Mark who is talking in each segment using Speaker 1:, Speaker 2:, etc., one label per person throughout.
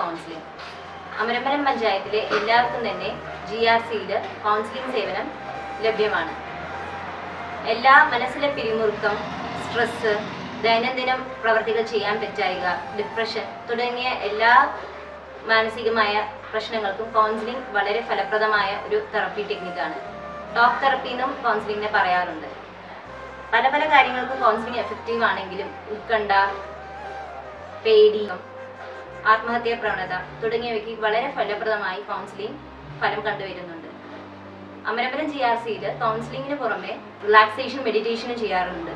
Speaker 1: Counselling. Amarambalam പഞ്ചായത്തിലെ എല്ലാവർക്കും തന്നെ GRCയിൽ കൗൺസിലിംഗ് സേവനം ലഭ്യമാണ്. എല്ലാ മനസ്സിലെ പിരിമുറുക്കം, സ്ട്രെസ്, ദൈനംദിന പ്രവർത്തികൾ ചെയ്യാൻ പറ്റായിക, ഡിപ്രഷൻ തുടങ്ങിയ എല്ലാ മാനസികമായ പ്രശ്നങ്ങൾക്കും കൗൺസിലിംഗ് വളരെ ഫലപ്രദമായ ഒരു തെറപ്പി ടെക്നിക്കാണ്. ടോക്ക് തെറപ്പി എന്നും കൗൺസിലിങ്ങിനെ പറയാറുണ്ട്. പല പല കാര്യങ്ങൾക്കും കൗൺസിലിംഗ് എഫക്റ്റീവ് ആണെങ്കിലും ഉത്കണ്ഠ, പേടി, ആത്മഹത്യാ പ്രവണത തുടങ്ങിയവയ്ക്ക് വളരെ ഫലപ്രദമായി കൗൺസിലിംഗ് ഫലം കണ്ടുവരുന്നുണ്ട്. അമരമ്പലം GRCയിൽ കൗൺസിലിങ്ങിന് പുറമെ റിലാക്സേഷൻ മെഡിറ്റേഷനും ചെയ്യാറുണ്ട്.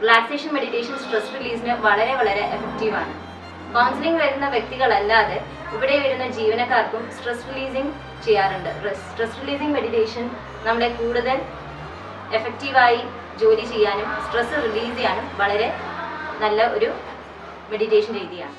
Speaker 1: റിലാക്സേഷൻ മെഡിറ്റേഷൻ സ്ട്രെസ് റിലീസിന് വളരെ വളരെ എഫക്റ്റീവാണ്. കൗൺസിലിംഗ് വരുന്ന വ്യക്തികളല്ലാതെ ഇവിടെ വരുന്ന ജീവനക്കാർക്കും സ്ട്രെസ് റിലീസിംഗ് ചെയ്യാറുണ്ട്. സ്ട്രെസ് റിലീസിംഗ് മെഡിറ്റേഷൻ നമ്മളെ കൂടുതൽ എഫക്റ്റീവായി ജോലി ചെയ്യാനും സ്ട്രെസ് റിലീസ് ചെയ്യാനും വളരെ നല്ല ഒരു മെഡിറ്റേഷൻ രീതിയാണ്.